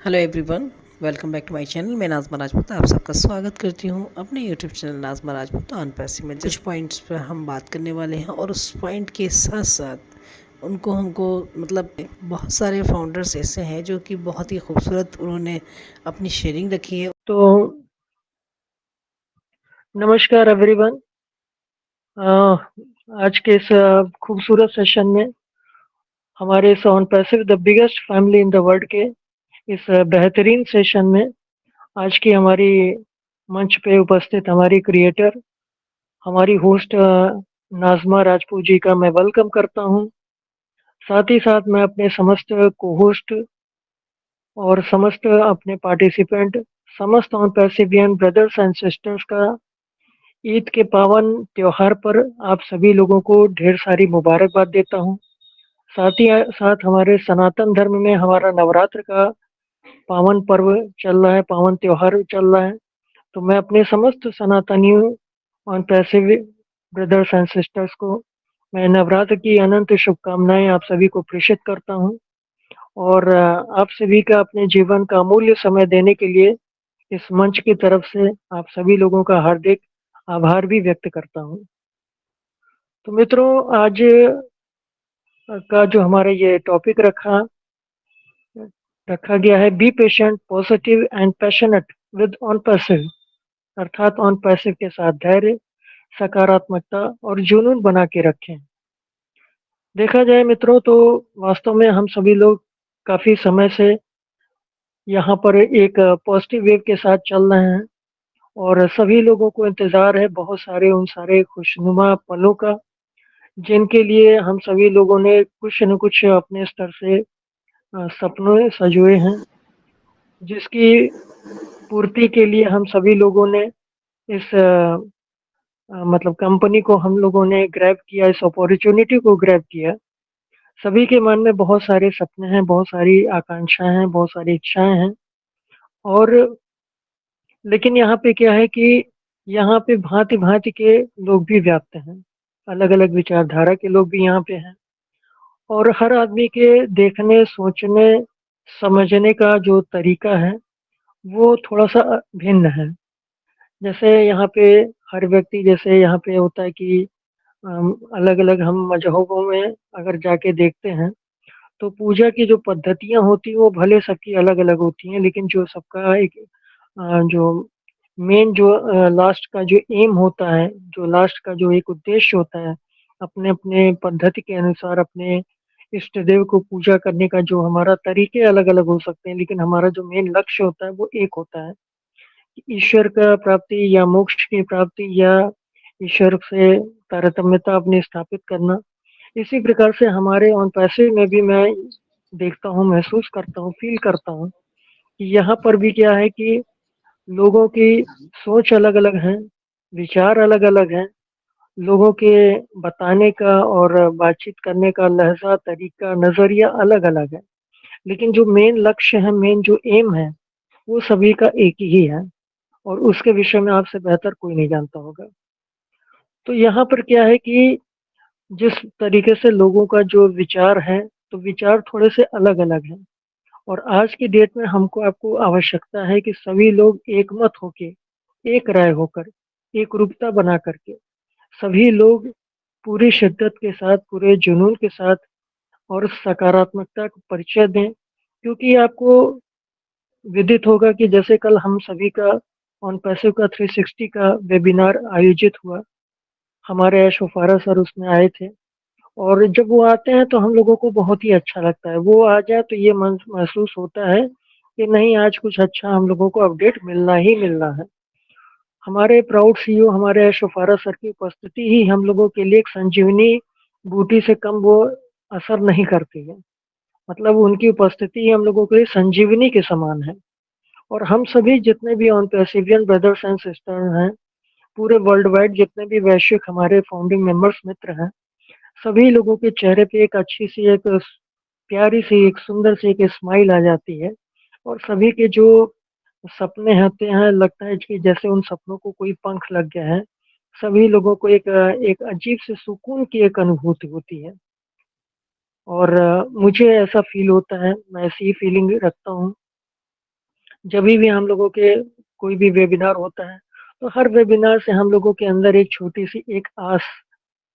Hello everyone, welcome back to my channel. मैं नाज़मा राजपूत आप सबका स्वागत करती हूँ अपने YouTube channel Nazma Rajput on पैसे में। कुछ पॉइंट्स पर हम बात करने वाले हैं और उस पॉइंट के साथ साथ उनको हमको मतलब बहुत सारे फाउंडर्स ऐसे हैं जो कि बहुत ही खूबसूरत उन्होंने अपनी शेयरिंग रखी है। तो नमस्कार एवरीवन। आज के इस खूबसूरत सेशन में हमारे इस on passive the biggest family in the world के इस बेहतरीन सेशन में आज की हमारी मंच पे उपस्थित हमारी क्रिएटर हमारी होस्ट नाज़मा राजपूत जी का मैं वेलकम करता हूं। साथ ही साथ मैं अपने समस्त को होस्ट और समस्त अपने पार्टिसिपेंट समस्त ऑन पैसिवियन ब्रदर्स एंड सिस्टर्स का ईद के पावन त्योहार पर आप सभी लोगों को ढेर सारी मुबारकबाद देता हूँ। साथ ही साथ हमारे सनातन धर्म में हमारा नवरात्र का पावन पर्व चल रहा है, पावन त्योहार चल रहा है। तो मैं अपने समस्त सनातनियों और पैसिव ब्रदर्स एंड सिस्टर्स को मैं नवरात्र की अनंत शुभकामनाएं आप सभी को प्रेषित करता हूँ और आप सभी का अपने जीवन का अमूल्य समय देने के लिए इस मंच की तरफ से आप सभी लोगों का हार्दिक आभार भी व्यक्त करता हूँ। तो मित्रों, आज का जो हमारा ये टॉपिक रखा गया है, be patient positive and passionate with on passive, अर्थात ऑन पैसिव के साथ धैर्य, सकारात्मकता और जुनून बना के रखें। देखा जाए मित्रों तो वास्तव में हम सभी लोग काफी समय से यहाँ पर एक पॉजिटिव वेव के साथ चल रहे हैं और सभी लोगों को इंतजार है बहुत सारे उन सारे खुशनुमा पलों का जिनके लिए हम सभी लोगों ने कुछ न कुछ अपने स्तर से सपने सजोए हैं, जिसकी पूर्ति के लिए हम सभी लोगों ने इस मतलब कंपनी को हम लोगों ने ग्रैब किया, इस अपॉर्चुनिटी को ग्रैब किया। सभी के मन में बहुत सारे सपने हैं, बहुत सारी आकांक्षाएं हैं, बहुत सारी इच्छाएं हैं और लेकिन यहाँ पे क्या है कि यहाँ पे भांति-भांति के लोग भी व्याप्त हैं। अलग-अलग विचारधारा के लोग भी यहाँ पे हैं और हर आदमी के देखने, सोचने, समझने का जो तरीका है, वो थोड़ा-सा भिन्न है। जैसे यहाँ पे हर व्यक्ति जैसे यहाँ पे होता है कि अलग-अलग हम मज़हबों में अगर जाके देखते हैं, तो पूजा की जो पद्धतियाँ होती हैं, वो भले सबकी अलग-अलग होती हैं, लेकिन जो सबका एक जो मेन जो लास्ट का जो एम होता है, जो लास्ट का जो एक उद्देश्य होता है, अपने-अपने पद्धति के अनुसार अपने इष्ट देव को पूजा करने का जो हमारा तरीके अलग-अलग हो सकते हैं, लेकिन हमारा जो मेन लक्ष्य होता है, वो एक होता है। ईश्वर का प्राप्ति या मोक्ष की प्राप्ति या ईश्वर से तारतम्यता अपनी स्थापित करना। इसी प्रकार से हमारे ऑन पैसिव में भी मैं देखता हूँ, महसूस करता हूँ, फ़ील करता हूँ कि यहाँ पर भी क्या है कि लोगों की सोच अलग-अलग है, विचार अलग-अलग हैं, लोगों के बताने का और बातचीत करने का लहज़ा, तरीका, नज़रिया अलग-अलग है। लेकिन जो मेन लक्ष्य है, मेन जो एम है, वो सभी का एक ही है और उसके विषय में आपसे बेहतर कोई नहीं जानता होगा। तो यहाँ पर क्या है कि जिस तरीके से लोगों का जो विचार है, तो विचार थोड़े-से अलग-अलग हैं और आज की डेट में हमको आपको आवश्यकता है कि सभी लोग एकमत होके, एक राय होकर, एकरूपता बना करके, सभी लोग पूरी शिद्दत के साथ, पूरे जुनून के साथ और सकारात्मकता का परिचय दें। क्योंकि आपको विदित होगा कि जैसे कल हम सभी का ऑन पैसिव का 360 का वेबिनार आयोजित हुआ। हमारे ऐशोफारा सर उसमें आए थे और जब वो आते हैं तो हम लोगों को बहुत ही अच्छा लगता है। वो आ जाए तो ये महसूस होता है कि नहीं, आज कुछ अच्छा हम लोगों को अपडेट मिलना ही मिलना है। हमारे प्राउड सीईओ हमारे ऐशोफारा सर की उपस्थिति ही हम लोगों के लिए एक संजीवनी बूटी से कम वो असर नहीं करती है। मतलब उनकी उपस्थिति ही हम लोगों के लिए संजीवनी के समान है और हम सभी जितने भी ऑन पैसिवियन ब्रदर्स एंड सिस्टर्स हैं, पूरे वर्ल्ड वाइड जितने भी वैश्विक हमारे फाउंडिंग मेंबर्स मित्र हैं, सभी लोगों के चेहरे पे एक अच्छी सी एक प्यारी सी एक सुंदर सी एक स्माइल आ जाती है और सभी के जो सपने होते हैं, लगता है कि जैसे उन सपनों को कोई पंख लग गया है। सभी लोगों को एक अजीब से सुकून की एक अनुभूति होती है और मुझे ऐसा फ़ील होता है, मैं ऐसी ही फ़ीलिंग रखता हूँ जभी भी हम लोगों के कोई भी वेबिनार होता है, तो हर वेबिनार से हम लोगों के अंदर एक छोटी-सी एक आस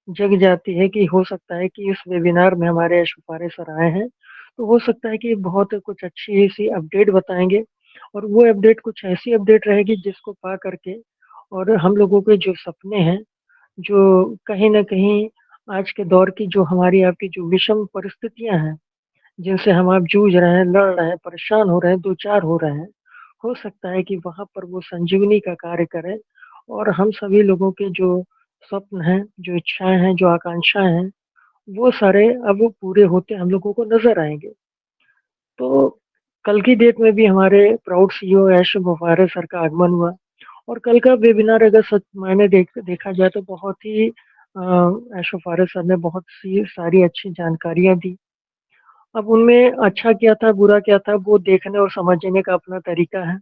जग जाती है कि हो सकता है कि इस वेबिनार में हमारे यशपारे सर आए हैं, तो हो सकता है कि बहुत कुछ अच्छी-सी अपडेट बताएँगे और वो अपडेट कुछ ऐसी अपडेट रहेगी जिसको पा कर के और हम लोगों के जो सपने हैं, जो कहीं न कहीं आज के दौर की जो हमारी आपकी जो विषम परिस्थितियाँ हैं, जिनसे हम आप जूझ रहे हैं, लड़ रहे हैं, परेशान हो रहे हैं, 2-4 हो रहे हैं, हो सकता है कि वहाँ पर वो संजीवनी का कार्य करे और हम सभी लोगों के जो स्वप्न हैं, जो इच्छाएँ हैं, जो आकांक्षाएँ हैं, वो सारे अब पूरे होते हम लोगों को नज़र आएँगे। तो कल की डेट में भी हमारे प्राउड सीईओ ऐश मुबारक सर का आगमन हुआ और कल का वेबिनार अगर सच मायने देखा जाए तो बहुत ही ऐश मुबारक सर ने बहुत सी सारी अच्छी जानकारियाँ दी। अब उनमें अच्छा क्या था, बुरा क्या था, वो देखने और समझने का अपना तरीका है।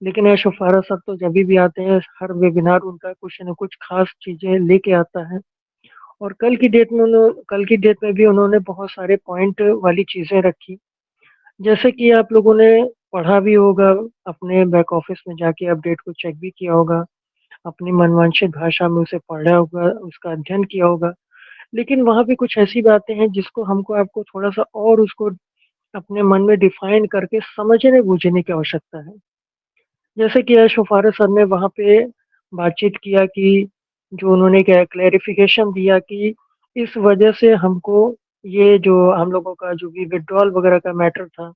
लेकिन ऐश मुबारक सर तो जभी भी आते हैं, हर वेबिनार उनका कुछ न कुछ ख़ास चीज़ें लेके आता है और कल की डेट में भी उन्होंने बहुत सारे पॉइंट वाली चीज़ें रखी। जैसे कि आप लोगों ने पढ़ा भी होगा, अपने बैक ऑफ़िस में जाके अपडेट को चेक भी किया होगा, अपनी मनवांछित भाषा में उसे पढ़ा होगा, उसका अध्ययन किया होगा। लेकिन वहाँ पे कुछ ऐसी बातें हैं जिसको हमको आपको थोड़ा-सा और उसको अपने मन में डिफ़ाइन करके समझने-बूझने की आवश्यकता है। जैसे कि यश मुफ़ारत सर ने वहाँ पे बातचीत किया कि जो उन्होंने क्या क्लैरिफ़िकेशन दिया कि इस वजह से हमको ये जो हम लोगों का जो भी विथड्रॉल वग़ैरह का मैटर था,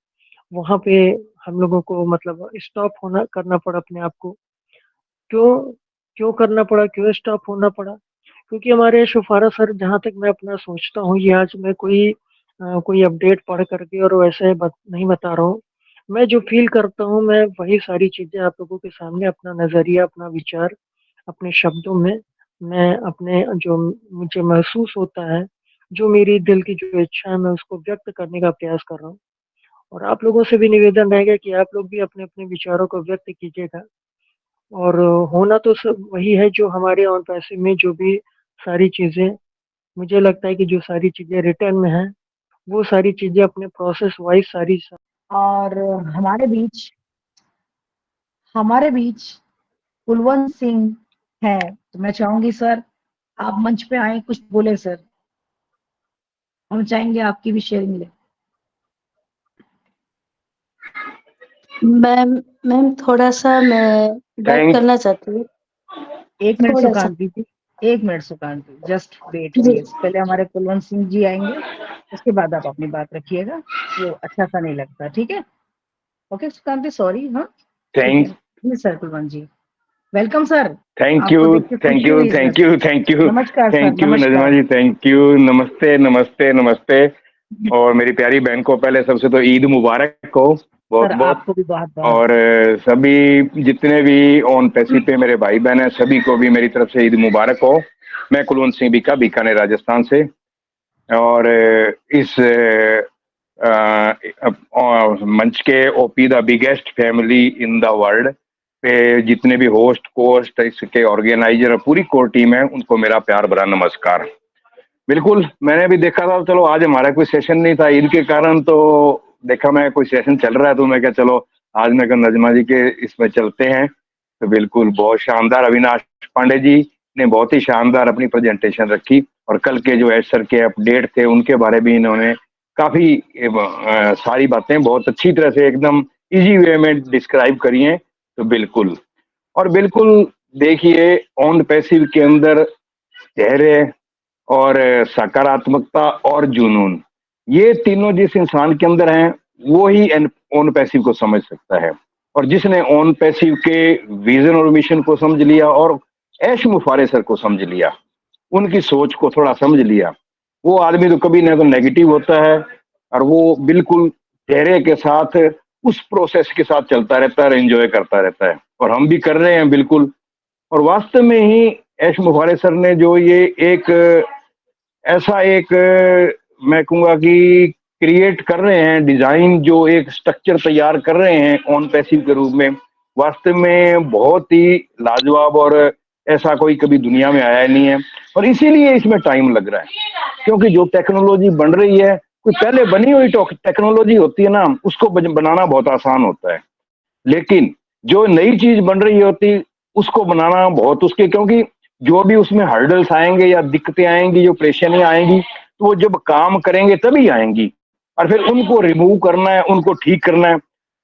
वहाँ पे हम लोगों को मतलब स्टॉप होना करना पड़ा अपने आप को। क्यों क्यों करना पड़ा? क्यों स्टॉप होना पड़ा? क्योंकि हमारे शुफ़ारा सर जहाँ तक मैं अपना सोचता हूँ ये आज मैं कोई अपडेट पढ़ कर के और वैसे नहीं बता रहा हूँ। मैं जो फ़ील करता हूँ मैं वही सारी चीज़ें आप लोगों के सामने अपना नज़रिया, अपना विचार, अपने शब्दों में मैं अपने जो मुझे महसूस होता है, जो मेरी दिल की जो इच्छा है मैं उसको व्यक्त करने का प्रयास कर रहा हूँ। और आप लोगों से भी निवेदन रहेगा कि आप लोग भी अपने-अपने विचारों को व्यक्त कीजिएगा। और होना तो सब वही है जो हमारे ऑन पैसिव में जो भी सारी चीज़ें मुझे लगता है कि जो सारी चीज़ें रिटर्न में हैं, वो सारी चीज़ें अपने प्रोसेस वाइज़ सारी स और हमारे बीच हमारे बीच कुलवंत सिंह है, तो मैं चाहूंगी सर आप मंच पे आए, कुछ बोले सर। हम चाहेंगे आपकी भी शेयरिंग मिले। मैम मैम थोड़ा सा मैं बात करना चाहती हूँ। एक मिनट थोड़ा सा सुकांति जी, एक minute Sukanti, just wait ji please. पहले हमारे कुलवंत सिंह जी आएंगे, उसके बाद आप अपनी बात रखिएगा, वो अच्छा सा नहीं लगता। ठीक है, ओके सुकांति, सॉरी। हाँ ठीक है, thank please sir Kulwant ji, welcome sir. Thank आपको यू देख के थैंक खुशी यू हुई सर। थैंक यू थैंक यू नमस्कार सर, थैंक यू नजमा नमस्कार। जी, थैंक यू। नमस्ते नमस्ते नमस्ते। और मेरी प्यारी बहन को पहले सबसे तो ईद मुबारक हो, बहुत सर बहुत। आपको भी बहुत बहुत। और सभी जितने भी ऑन पैसी पे मेरे भाई बहन हैं सभी को भी मेरी तरफ से ईद मुबारक हो। मैं कुलवंत सिंह बीका, बीकानेर राजस्थान से। और इस मंच के OP the biggest family in the world पे जितने भी होस्ट कोस्ट इसके ऑर्गेनाइजर और पूरी कोर टीम है उनको मेरा प्यार भरा नमस्कार। बिल्कुल, मैंने भी देखा था, चलो आज हमारा कोई सेशन नहीं था ईद के कारण, तो देखा मैं कोई सेशन चल रहा है तो मैं क्या चलो आज मैं नजमा जी के इसमें चलते हैं। तो बिल्कुल बहुत शानदार अविनाश पांडे जी ने बहुत ही शानदार अपनी प्रेजेंटेशन रखी और कल के जो एस सर के अपडेट थे उनके बारे में इन्होंने काफी सारी बातें बहुत अच्छी तरह से एकदम इजी वे में डिस्क्राइब करी हैं। तो बिल्कुल और बिल्कुल देखिए, ऑन पैसिव के अंदर धैर्य और सकारात्मकता और जुनून, ये तीनों जिस इंसान के अंदर हैं वो ही ऑन पैसिव को समझ सकता है। और जिसने ऑन पैसिव के विजन और मिशन को समझ लिया और ऐश मुफारे सर को समझ लिया, उनकी सोच को थोड़ा समझ लिया, वो आदमी तो कभी ना तो नेगेटिव होता है और वो बिल्कुल धैर्य के साथ उस प्रोसेस के साथ चलता रहता है, एंजॉय करता रहता है। और हम भी कर रहे हैं बिल्कुल। और वास्तव में ही ऐश मुफारे सर ने जो ये एक ऐसा एक मैं कहूँगा कि क्रिएट कर रहे हैं डिजाइन, जो एक स्ट्रक्चर तैयार कर रहे हैं ऑन पैसिव के रूप में, वास्तव में बहुत ही लाजवाब और ऐसा कोई कभी दुनिया में आया नहीं है। और इसीलिए इसमें टाइम लग रहा है क्योंकि जो टेक्नोलॉजी बन रही है, कोई पहले बनी हुई टेक्नोलॉजी होती है ना, उसको बनाना बहुत आसान होता है। लेकिन जो नई चीज बन रही होती उसको बनाना बहुत उसके, क्योंकि जो भी उसमें हर्डल्स आएंगे या दिक्कतें आएंगी, जो परेशानियां आएंगी, तो वो जब काम करेंगे तभी आएंगी, और फिर उनको रिमूव करना है, उनको ठीक करना है,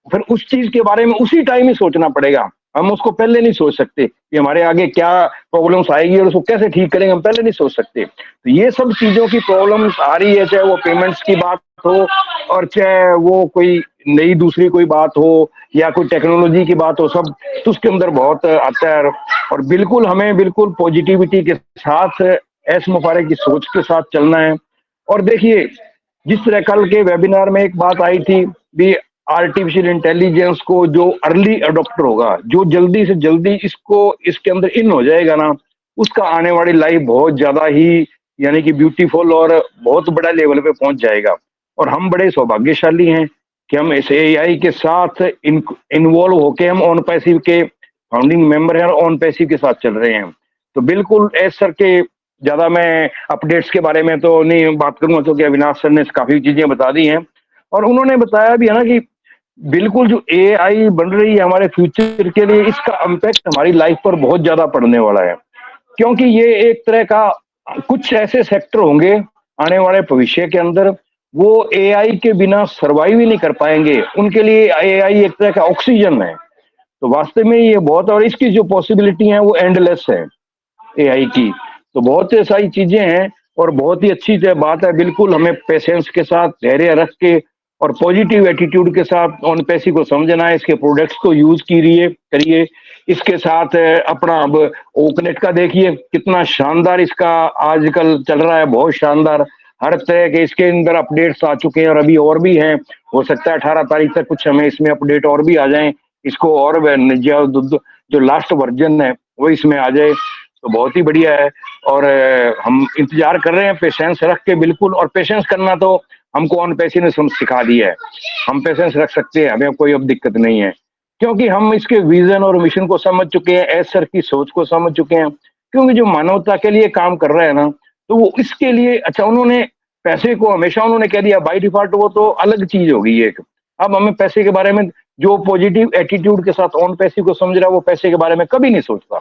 फिर उस चीज के बारे में उसी टाइम ही सोचना पड़ेगा। हम उसको पहले नहीं सोच सकते कि हमारे आगे क्या प्रॉब्लम्स आएगी और उसको कैसे ठीक करेंगे, हम पहले नहीं सोच सकते। तो ये सब चीजों की प्रॉब्लम्स आ रही है, चाहे वो पेमेंट्स की बात हो और चाहे वो कोई नई दूसरी कोई बात हो या कोई टेक्नोलॉजी की बात हो, सब तो उसके अंदर बहुत आता है। और बिल्कुल हमें बिल्कुल पॉजिटिविटी के साथ, ऐश मुबारक की सोच के साथ चलना है। और देखिए, जिस तरह कल के वेबिनार में एक बात आई थी भी, आर्टिफिशियल इंटेलिजेंस को जो अर्ली अडॉप्टर होगा, जो जल्दी से जल्दी इसको इसके अंदर इन हो जाएगा ना, उसका आने वाली लाइफ बहुत ज्यादा ही यानी कि ब्यूटीफुल और बहुत बड़ा लेवल पे पहुंच जाएगा। और हम बड़े सौभाग्यशाली हैं कि हम इस एआई के साथ इन्वॉल्व होके हम ऑन पैसिव के फाउंडिंग मेंबर हैं और ऑन पैसिव के साथ चल रहे हैं। तो बिल्कुल एस सर के ज्यादा मैं अपडेट्स के बारे में तो नहीं बात करूंगा, क्योंकि अविनाश सर ने काफी चीजें बता दी हैं। और उन्होंने बताया भी है ना कि बिल्कुल जो एआई बन रही है हमारे फ्यूचर के लिए, इसका इम्पैक्ट हमारी लाइफ पर बहुत ज्यादा पड़ने वाला है, क्योंकि ये एक तरह का कुछ ऐसे सेक्टर होंगे आने वाले भविष्य के अंदर, वो एआई के बिना सरवाइव ही नहीं कर पाएंगे। उनके लिए एआई एक तरह का ऑक्सीजन है। तो वास्तव में ये बहुत, और इसकी जो पॉसिबिलिटी है वो एंडलेस है एआई की। तो बहुत सारी चीजें हैं और बहुत ही अच्छी बात है। बिल्कुल हमें पेशेंस के साथ, धैर्य रख के और पॉजिटिव एटीट्यूड के साथ ऑन पैसी को समझना है, इसके प्रोडक्ट्स को यूज करिए। इसके साथ अपना अब ओकनेट का देखिए कितना शानदार इसका आजकल चल रहा है, बहुत शानदार। हर तरह के इसके अंदर अपडेट्स आ चुके हैं और अभी और भी हैं। हो सकता है 18 तारीख तक कुछ हमें इसमें अपडेट और भी आ जाएं, इसको और जो लास्ट वर्जन है वो इसमें आ जाए, तो बहुत ही बढ़िया है। और हम इंतजार कर रहे हैं पेशेंस रख के, बिल्कुल। और पेशेंस करना तो हमको ऑन पैसी ने सिखा दिया है, हम पेशेंस रख सकते हैं, हमें कोई अब दिक्कत नहीं है, क्योंकि हम इसके विजन और मिशन को समझ चुके हैं, एस सर की सोच को समझ चुके हैं। क्योंकि जो मानवता के लिए काम कर रहे हैं ना, तो वो इसके लिए अच्छा, उन्होंने पैसे को हमेशा उन्होंने कह दिया बाय डिफॉल्ट, वो तो अलग चीज होगी एक। अब हमें पैसे के बारे में, जो पॉजिटिव एटीट्यूड के साथ ऑन पैसे को समझ रहा है, वो पैसे के बारे में कभी नहीं सोचता,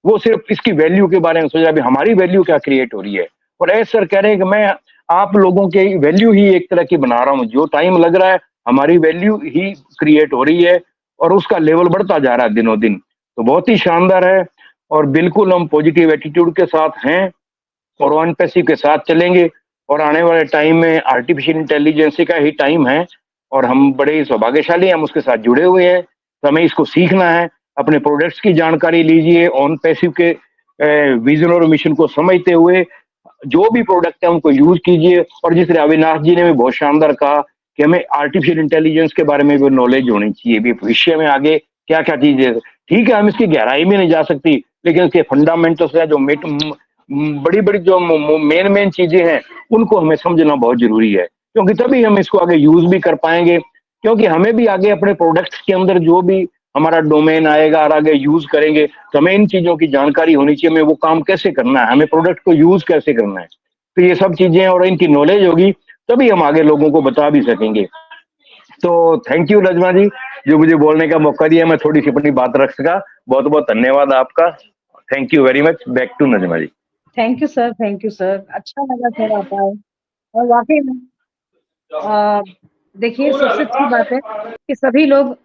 वो सिर्फ इसकी वैल्यू के बारे में सोचा भी हमारी वैल्यू क्या क्रिएट हो रही है। और एस सर कह रहे हैं कि मैं आप लोगों के वैल्यू ही एक तरह की बना रहा हूँ, जो टाइम लग रहा है हमारी वैल्यू ही क्रिएट हो रही है और उसका लेवल बढ़ता जा रहा है दिनों दिन। तो बहुत ही शानदार है और बिल्कुल हम पॉजिटिव एटीट्यूड के साथ हैं और ऑन पैसिव के साथ चलेंगे। और आने वाले टाइम में आर्टिफिशियल इंटेलिजेंस का ही टाइम है और हम बड़े सौभाग्यशाली हम उसके साथ जुड़े हुए हैं। तो हमें इसको सीखना है, अपने प्रोडक्ट्स की जानकारी लीजिए, ऑन पैसिव के विजन और मिशन को समझते हुए जो भी प्रोडक्ट है उनको यूज कीजिए। और जिस तरह अविनाश जी ने भी बहुत शानदार कहा कि हमें आर्टिफिशियल इंटेलिजेंस के बारे में भी नॉलेज होनी चाहिए, भी भविष्य में आगे क्या क्या चीजें, ठीक है हम इसकी गहराई में नहीं जा सकती, लेकिन इसके फंडामेंटल्स है, जो बड़ी बड़ी जो मेन चीजें हैं उनको हमें समझना बहुत जरूरी है, क्योंकि तभी हम इसको आगे यूज भी कर पाएंगे। क्योंकि हमें भी आगे अपने प्रोडक्ट्स के अंदर जो भी हमारा डोमेन आएगा और आगे यूज करेंगे, तो हमें इन चीजों की जानकारी होनी चाहिए, हमें वो काम कैसे करना है, हमें प्रोडक्ट को यूज कैसे करना है। तो ये सब चीजें और इनकी नॉलेज होगी तभी हम आगे लोगों को बता भी सकेंगे। तो थैंक यू नजमा जी, जो मुझे बोलने का मौका दिया, मैं थोड़ी सी अपनी बात रख सका। बहुत बहुत धन्यवाद आपका। Thank you very much. Back to Najma ji. Thank you sir, thank you sir. अच्छा लगा सर आप आए। और वाकई में देखिए सबसे अच्छी बात है कि सभी लोग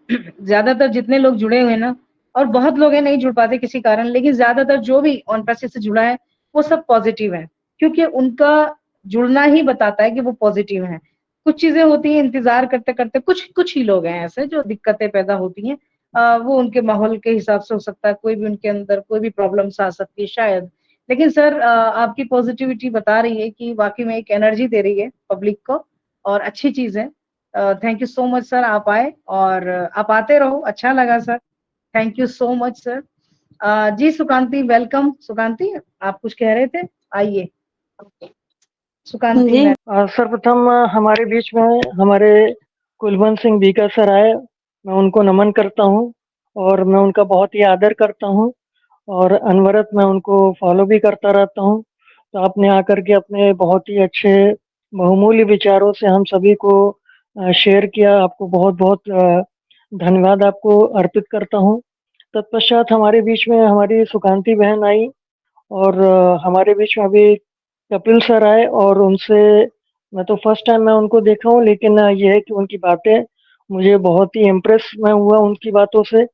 ज्यादातर जितने लोग जुड़े हुए हैं ना, और बहुत लोग हैं नहीं जुड़ पाते किसी कारण, लेकिन ज्यादातर जो भी ऑन पैसे से जुड़ा है वो सब पॉजिटिव है, क्योंकि उनका जुड़ना ही बताता है कि वो पॉजिटिव है। कुछ चीजें होती हैं इंतजार करते करते, कुछ ही लोग हैं ऐसे जो दिक्कतें पैदा होती हैं, वो उनके माहौल के हिसाब से हो सकता है, कोई भी उनके अंदर कोई भी प्रॉब्लम्स आ सकती है शायद। लेकिन सर आपकी पॉजिटिविटी बता रही है कि वाकई में एक एनर्जी दे रही है पब्लिक को, और अच्छी चीज है। Thank you so much sir, आप आए और आप आते रहो, अच्छा लगा sir. Thank you so much sir. जी सुकांति, वेलकम। सुकांति आप कुछ कह रहे थे, आइए सुकांति जी। मैम। सर्वप्रथम हमारे बीच में हमारे कुलवंत सिंह बीका सर आए, मैं उनको नमन करता हूँ और मैं उनका बहुत ही आदर करता हूँ और अनवरत मैं उनको फॉलो भी करता रहता हूँ। तो आपने आकर के अपने बहुत ही अच्छे बहुमूल्य विचारों से हम सभी को शेयर किया, आपको बहुत बहुत धन्यवाद आपको अर्पित करता हूँ। तत्पश्चात हमारे बीच में हमारी सुकांती बहन आई और हमारे बीच में अभी कपिल सर आए और उनसे मैं तो फर्स्ट टाइम मैं उनको देखा हूँ, लेकिन ये है कि उनकी बातें मुझे बहुत ही इम्प्रेस मैं हुआ उनकी बातों से।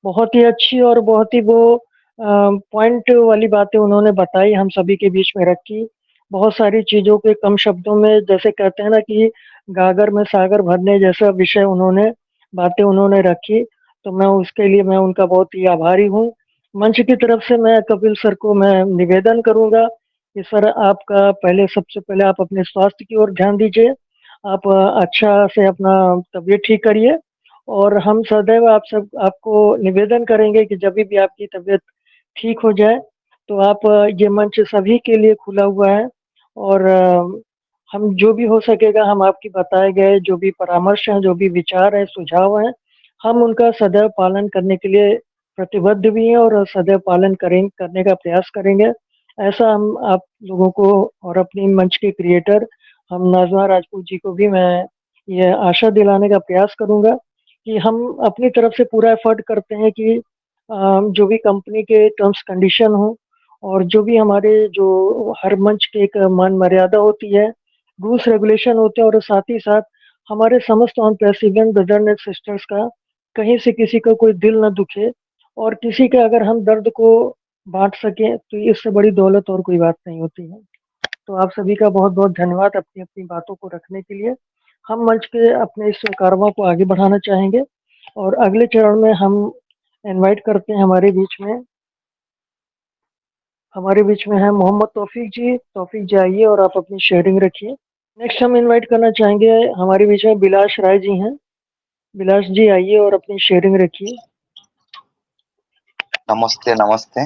बहुत ही अच्छी और बहुत ही वो पॉइंट वाली बातें उन्होंने बताई, हम सभी के बीच में रखी। बहुत सारी चीज़ों के कम शब्दों में, जैसे कहते हैं ना कि गागर में सागर भरने जैसा विषय बातें उन्होंने रखी। तो मैं उसके लिए मैं उनका बहुत ही आभारी हूँ। मंच की तरफ से मैं कपिल सर को मैं निवेदन करूँगा कि सर आपका सबसे पहले आप अपने स्वास्थ्य की ओर ध्यान दीजिए। आप अच्छा से अपना तबीयत ठीक करिए और हम सदैव आपको निवेदन करेंगे कि जब भी आपकी तबीयत ठीक हो जाए तो आप ये मंच सभी के लिए खुला हुआ है और हम जो भी हो सकेगा हम आपकी बताए गए जो भी परामर्श हैं, जो भी विचार हैं, सुझाव हैं, हम उनका सदैव पालन करने के लिए प्रतिबद्ध भी हैं और सदैव पालन करने का प्रयास करेंगे। ऐसा हम आप लोगों को और अपनी मंच के क्रिएटर हम नाज़मा राजपूत जी को भी मैं ये आशा दिलाने का प्रयास करूँगा कि हम अपनी तरफ से पूरा एफर्ट करते हैं कि जो भी कंपनी के टर्म्स कंडीशन हो और जो भी हमारे जो हर मंच के एक मान मर्यादा होती है, रूल्स रेगुलेशन होते हैं और साथ ही साथ हमारे समस्त on president brother and sisters का कहीं से किसी का कोई दिल न दुखे और किसी के अगर हम दर्द को बांट सकें तो इससे बड़ी दौलत और कोई बात नहीं होती है। तो आप सभी का बहुत बहुत धन्यवाद अपनी अपनी बातों को रखने के लिए। हम मंच के अपने इस कारवां को आगे बढ़ाना चाहेंगे और अगले चरण में हम इनवाइट करते हैं हमारे बीच में है मोहम्मद तौफीक जी आइए और आप अपनी शेयरिंग रखिए। नेक्स्ट हम इनवाइट करना चाहेंगे हमारे बीच में बिलाश राय जी हैं। बिलाश जी आइए और अपनी शेयरिंग रखिए। नमस्ते नमस्ते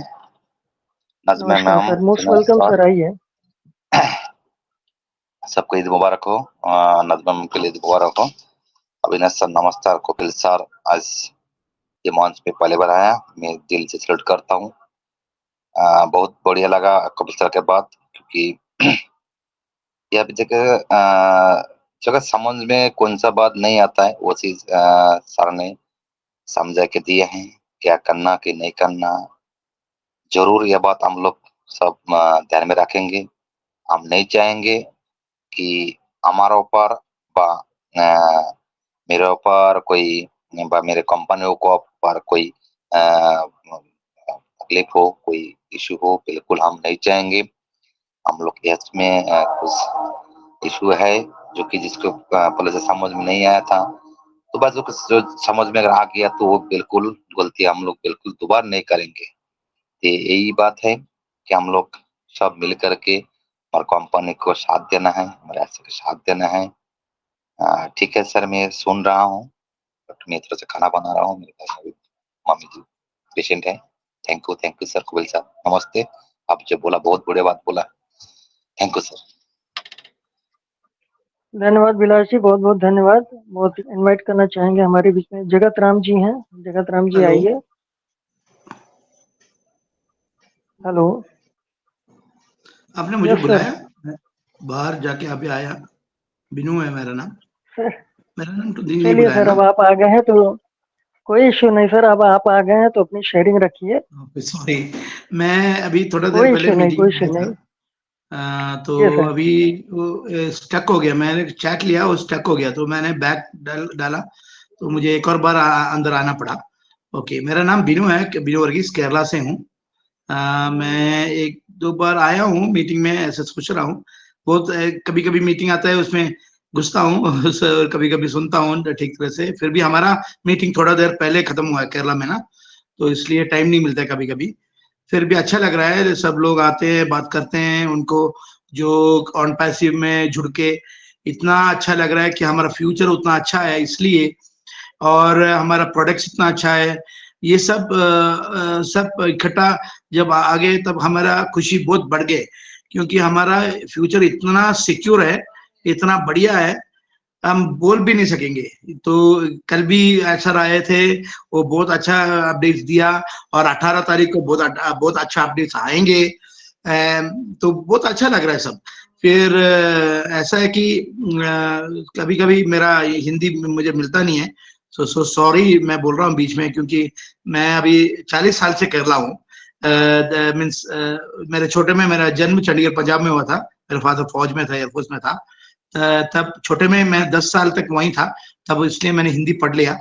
नज़मा नमस्कार ma'am, sir, most welcome sir, आइए। सबको ईद मुबारक हो। नज़मा मैम के लिए ईद मुबारक हो। अविनाश सर नमस्कार। कपिल सर आज ये मंच पे पहले बार आया, मैं दिल से सैल्यूट करता हूँ। बहुत बढ़िया लगा कपिल सर के बात, क्योंकि यह अभी जगह समझ में कौन सा बात नहीं आता है वो चीज सर ने समझा के दिए हैं, क्या करना कि नहीं करना। जरूर यह बात हम लोग सब ध्यान में रखेंगे। हम नहीं चाहेंगे कि हमारा ऊपर बा मेरे ऊपर कोई बा मेरे कंपनियों को ऊपर कोई तकलीफ हो, कोई इशू हो, बिल्कुल हम नहीं चाहेंगे। हम लोग इसमें कुछ इशू है जो कि जिसको पहले से समझ में नहीं आया था, तो बस जो समझ में अगर आ गया तो वो बिल्कुल गलती हम लोग बिल्कुल दोबारा नहीं करेंगे। यही बात है कि हम लोग सब मिल करके और कंपनी को साथ देना है, हमारे ऐसे का साथ देना है। ठीक है सर, मैं सुन रहा हूँ, बट मैं थोड़ा सा खाना बना रहा हूँ, मेरे पास अभी मम्मी जी पेशेंट है। Thank you sir. कपिल साहब नमस्ते। आप जो बोला बहुत बढ़िया बात बोला, थैंक यू सर। धन्यवाद बिलास जी, बहुत बहुत धन्यवाद। बहुत इनवाइट करना चाहेंगे हमारे बीच में जगत राम जी हैं। जगत राम जी आइए। हेलो, आपने मुझे यस बुलाया, सर। मैं बाहर जाके अभी आया। बिनू है मेरा नाम। सर मेरा नाम तो नहीं चलिए बुलाया सर, ना। अब आप आ गए हैं तो कोई इश्यू नहीं सर, अब आप आ गए हैं तो अपनी शेयरिंग रखिए। सॉरी, मैं अभी थोड़ा देर कोई पहले इश्यू नहीं, मीटिंग कोई में इश्यू आया नहीं। था। तो जी सर। अभी स्टक हो गया, मैंने चैट लिया वो स्टक हो गया, तो मैंने बैक डाला, तो मुझे एक और बार अंदर आना पड़ा। ओके, मेरा नाम बिनू है, बिनू वर्गीस, केरला से हूँ। मैं एक दो बार आया हूँ मीटिंग में, ऐसे सोच रहा हूँ। बहुत कभी कभी मीटिंग आता है उसमें घुसता हूँ और कभी कभी सुनता हूँ ठीक तरह से। फिर भी हमारा मीटिंग थोड़ा देर पहले खत्म हुआ है केरला में ना, तो इसलिए टाइम नहीं मिलता है कभी कभी। फिर भी अच्छा लग रहा है, सब लोग आते हैं, बात करते हैं, उनको जो ऑन पैसिव में जुड़ के इतना अच्छा लग रहा है कि हमारा फ्यूचर उतना अच्छा है इसलिए, और हमारा प्रोडक्ट्स इतना अच्छा है। ये सब इकट्ठा जब आगे तब हमारा खुशी बहुत बढ़ गए, क्योंकि हमारा फ्यूचर इतना सिक्योर है, इतना बढ़िया है, हम बोल भी नहीं सकेंगे। तो कल भी ऐसा आए थे, वो बहुत अच्छा अपडेट्स दिया, और 18 तारीख को बहुत अच्छा अपडेट्स आएंगे। तो बहुत अच्छा लग रहा है सब। फिर ऐसा है कि कभी कभी मेरा हिंदी मुझे मिलता नहीं है, सो सॉरी मैं बोल रहा हूँ बीच में, क्योंकि मैं अभी 40 साल से केरला हूँ। मीन्स मेरे छोटे में मेरा जन्म चंडीगढ़ पंजाब में हुआ था, मेरा फादर फौज में था, एयरफोर्स में था। तब छोटे में मैं 10 साल तक वहीं था, तब इसलिए मैंने हिंदी पढ़ लिया,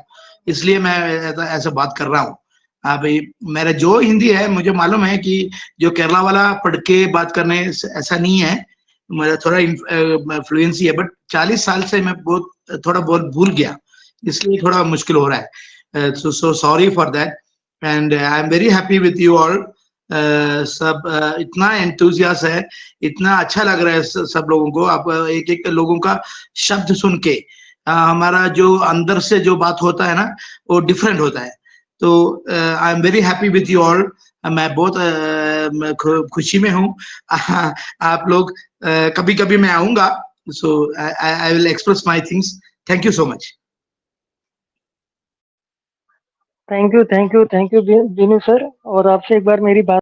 इसलिए मैं ऐसा बात कर रहा हूँ। अभी मेरा जो हिंदी है मुझे मालूम है कि जो केरला वाला पढ़ के बात करने ऐसा नहीं है, मेरा थोड़ा फ्लुएंसी है, बट 40 साल से मैं थोड़ा बहुत भूल गया, इसलिए थोड़ा मुश्किल हो रहा है। So sorry for that and I am very happy with you all. सब इतना एंथुसियास्ट है, इतना अच्छा लग रहा है सब लोगों को। आप एक एक लोगों का शब्द सुन के हमारा जो अंदर से जो बात होता है ना, वो डिफरेंट होता है। तो I am very happy with you all. मैं बहुत खुशी में हूँ। आप लोग कभी कभी मैं आऊंगा, so I will express my things. Thank you so much. Thank you Binu sir. और आपसे एक बार मेरी बात